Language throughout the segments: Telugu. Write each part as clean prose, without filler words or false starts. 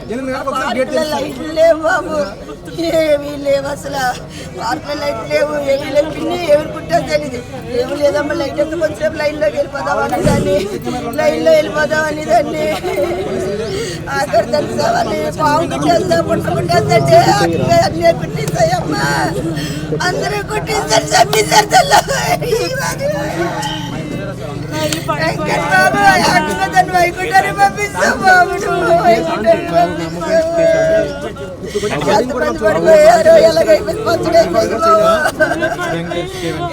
లైట్లు లేవు బాబు, ఏమీ లేవు అసలు. పార్కులో లైట్లు లేవు, ఏమీ లేవు. పిన్ని ఏమి కుట్టా తెలియదు, ఏమి లేదమ్మా. లైట్ ఎంత కొంచెం లైన్లోకి వెళ్ళిపోదామని దాన్ని, లైన్లో వెళ్ళిపోదామని దాన్ని అక్కడ తెలుసా వాళ్ళు పాము కుట్టేస్తా, పుట్ట కుట్టేస్తంటే అన్నీ కుట్టిస్తాయమ్మా. అందరూ కుట్టిస్తారు, చంపిస్తారు బాబు. దాన్ని వైకుంఠాన్ని పంపిస్తాం బాబు, వైకుంఠాన్ని పడిపోయారు. ఎలాగైపోయింది పచ్చడైపోయింది బాబు,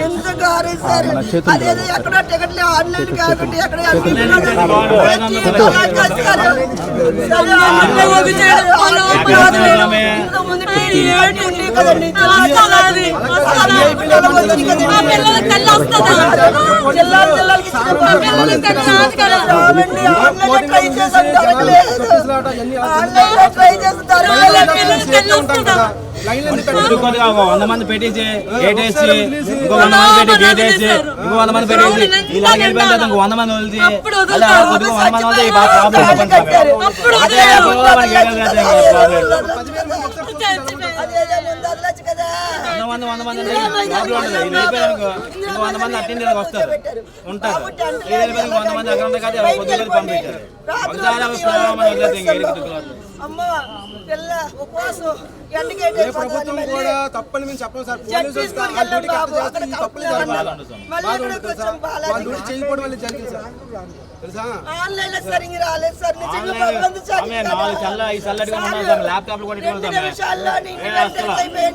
ఎంత గారేస్తారు. అదేదో ఎక్కడో టికెట్లు ఆన్లైన్ కాకుండా ఎక్కడ కదండి. వంద మంది పెట్టేసి గేట్ వేసి ఇంకో 100 మంది పెట్టి గేట్ వేసి ఇంకో 100 మంది పెట్టేసి ఇలా వెళ్ళిపోయిన తర్వాత ఇంకో 100 మంది వదిలితే అలా కొద్దిగా 100 మంది వదిలి బాగా ప్రాబ్లం వంద మంది ప్రాబ్లం ఉంటుంది. ఇది వెళ్ళిపోయానుకో ఇంకో 100 మంది అటెండ్ వస్తారు ఉంటారు. ఇది వెళ్ళిపోయిన 100 మంది అక్కడ ఉంటారు కదా కొద్దిగా పంపించారు. ప్రభుత్వం కూడా తప్పని మేము చెప్పం సార్. పోలీసులు చేయకపోవడం వల్ల జరిగింది సార్. తెలుసా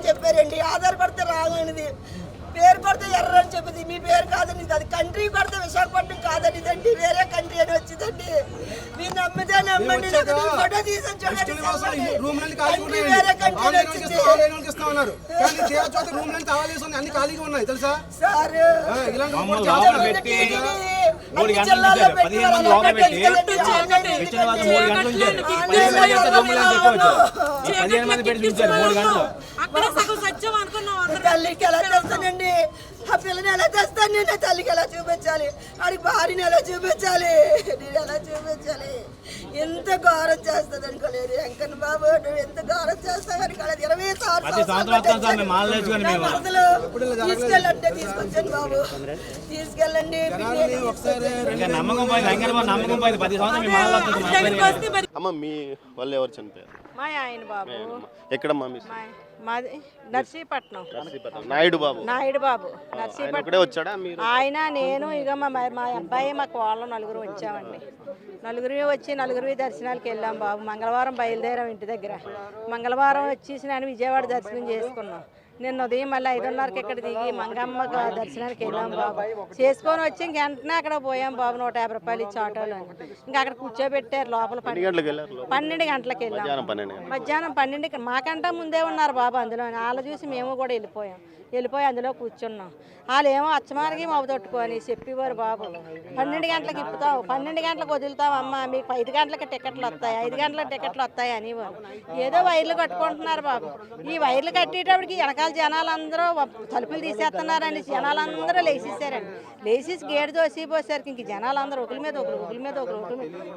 చెప్పారండి. ఆధార్ పడితే రాగనిది, పేరు కొడితే ఎర్ర అని చెప్పింది. మీ పేరు కాదండి, అది కంట్రీ కొడితే విశాఖపట్నం కాదండి, ఇదండి వేరే కంట్రీ అని వచ్చిందండి. మీరు నమ్మితే నమ్మండి, ఫోటో తీసుకొని చూడండి. వేరే కంట్రీ వచ్చింది అన్ని ఖాళీగా ఉన్నాయి తెలుసా సార్. తల్లికి ఎలా చేస్తానండి, ఆ పిల్లని ఎలా చేస్తాను నేను? తల్లికి ఎలా చూపించాలి, ఆడికి భార్యని ఎలా చూపించాలి, నేను ఎలా చూపించాలి? ఎంత ఘోరం చేస్తుంది అనుకోలేదు వెంకన్న బాబు, నువ్వు ఎంత ఘోరం చేస్తావు అనుకోలేదు. 20 తీసుకెళ్ళండి, తీసుకొచ్చాను బాబు, తీసుకెళ్ళండి. అమ్మ మీ వాళ్ళు ఎవరు చనిపోయారు? మా ఆయన బాబు. ఎక్కడమ్మా? మాది నర్సీపట్నం. నాయుడు బాబు. నర్సీపట్నం వచ్చాడా మీరు? ఆయన నేను ఇక మా అబ్బాయి మా కోళ్ళ నలుగురు వచ్చామండి. నలుగురు దర్శనాలకు వెళ్ళాం బాబు. మంగళవారం బయలుదేరాం ఇంటి దగ్గర. మంగళవారం వచ్చేసి నేను విజయవాడ దర్శనం చేసుకున్నాం. నిన్న ఉదయం మళ్ళీ 5:30కి ఇక్కడ దిగి మంగమ్మ దర్శనానికి వెళ్ళాం బాబు. చేసుకొని వచ్చి ఇంక వెంటనే అక్కడ పోయాం బాబు. 150 రూపాయలు ఇచ్చి ఆటోలో ఇంకా అక్కడ కూర్చోబెట్టారు లోపల. 12 గంటలకు వెళ్ళాం. మధ్యాహ్నం 12కి మాకంటా ముందే ఉన్నారు బాబు అందులో. వాళ్ళు చూసి మేము కూడా వెళ్ళిపోయి అందులో కూర్చున్నాం. వాళ్ళు ఏమో అచ్చమారికి మవ్వ తొట్టుకొని చెప్పేవారు బాబు, 12 గంటలకు ఇప్పుతావు, 12 గంటలకు వదులుతావు అమ్మ, మీకు 5 గంటలకి టికెట్లు వస్తాయి, 5 గంటలకు టికెట్లు వస్తాయి అనేవారు. ఏదో వైర్లు కట్టుకుంటున్నారు బాబు. ఈ వైర్లు కట్టేటప్పటికి వెనకాల జనాలందరూ తలుపులు తీసేస్తున్నారని జనాలందరూ లేచేసారండి. లేచేసి గేటు దోసిపోసారికి ఇంక జనాలందరూ ఒకరి మీద ఒకరు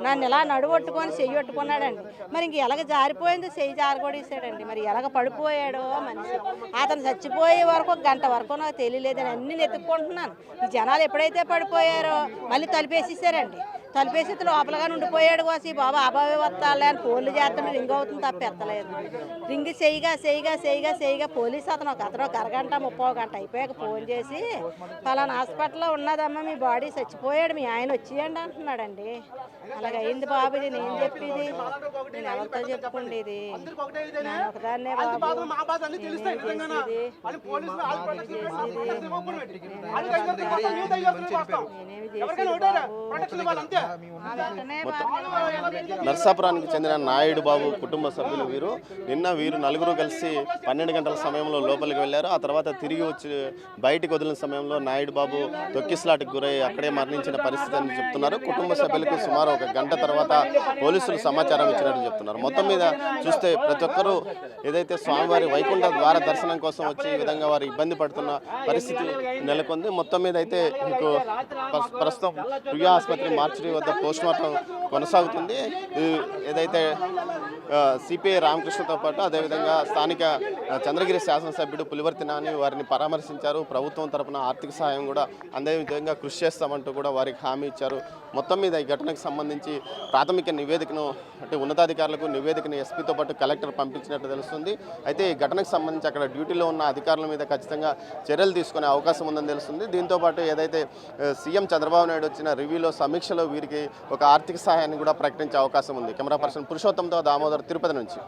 నన్ను ఇలా నడువొట్టుకొని చెయ్యి పట్టుకున్నాడండి. మరి ఇంక ఎలాగ జారిపోయిందో చెయ్యి జారగొడేసాడండి. మరి ఎలాగ పడిపోయాడో మనిషి. అతను చచ్చిపోయే వరకు 1 గంట వరకు నాకు తెలియలేదని అన్ని నెత్తుక్కుంటున్నాను. ఈ జనాలు ఎప్పుడైతే పడిపోయారో మళ్ళీ తలుపేసేసారండి. తలుపేసి లోపలగానే ఉండిపోయాడు కోసి బాబా అబావే వస్తాలే అని ఫోన్లు చేస్తాను. రింగ్ అవుతుంది తప్ప ఎత్తలేదు. రింగ్ చేయగా పోలీసు అతను ఒక అరగంట 30 గంట అయిపోయాక ఫోన్ చేసి ఫలానా హాస్పిటల్లో ఉన్నదమ్మా, మీ బాడీ చచ్చిపోయాడు, మీ ఆయన వచ్చేయండి అంటున్నాడండి. అలాగైంది బాబు. ఇది నేను చెప్పేది, నేను ఎవరితో చెప్పుకుండేది? నేను ఒకదాన్నే బాబు నర్సాపురానికి చెందిన నాయుడు బాబు కుటుంబ సభ్యులు వీరు నలుగురు కలిసి 12 గంటల సమయంలో లోపలికి వెళ్ళారు. ఆ తర్వాత తిరిగి వచ్చి బయటికి వదిలిన సమయంలో నాయుడు బాబు తొక్కిసలాటకు గురై అక్కడే మరణించిన పరిస్థితి అని చెప్తున్నారు. కుటుంబ సభ్యులకు సుమారు సుమారు 1 గంట తర్వాత పోలీసులు సమాచారం ఇచ్చినట్టు చెప్తున్నారు. మొత్తం మీద చూస్తే ప్రతి ఒక్కరూ ఏదైతే స్వామివారి వైకుంఠ ద్వార దర్శనం కోసం వచ్చి ఈ విధంగా వారు ఇబ్బంది పడుతున్న పరిస్థితి నెలకొంది. మొత్తం మీద అయితే మీకు ప్రస్తుతం రుయా ఆసుపత్రి మార్చురీ వద్ద పోస్ట్మార్టం కొనసాగుతుంది. ఏదైతే సిపిఐ రామకృష్ణతో పాటు అదేవిధంగా స్థానిక చంద్రగిరి శాసనసభ్యుడు పులివర్తి నాని వారిని పరామర్శించారు. ప్రభుత్వం తరపున ఆర్థిక సహాయం కూడా అందే విధంగా కృషి చేస్తామంటూ కూడా వారికి హామీ ఇచ్చారు. మొత్తం మీద ఈ ఘటనకు సంబంధించి ప్రాథమిక నివేదికను అంటే ఉన్నతాధికారులకు నివేదికను ఎస్పీతో పాటు కలెక్టర్ పంపించినట్టు తెలుస్తుంది. అయితే ఈ ఘటనకు సంబంధించి అక్కడ డ్యూటీలో ఉన్న అధికారుల మీద ఖచ్చితంగా చర్యలు తీసుకునే అవకాశం ఉందని తెలుస్తుంది. దీంతోపాటు ఏదైతే సీఎం చంద్రబాబు నాయుడు వచ్చిన రివ్యూలో సమీక్షలో వీరికి ఒక ఆర్థిక సహాయాన్ని కూడా ప్రకటించే అవకాశం ఉంది. కెమెరా పర్సన్ పురుషోత్తంతో దామోదర్, తిరుపతి నుంచి.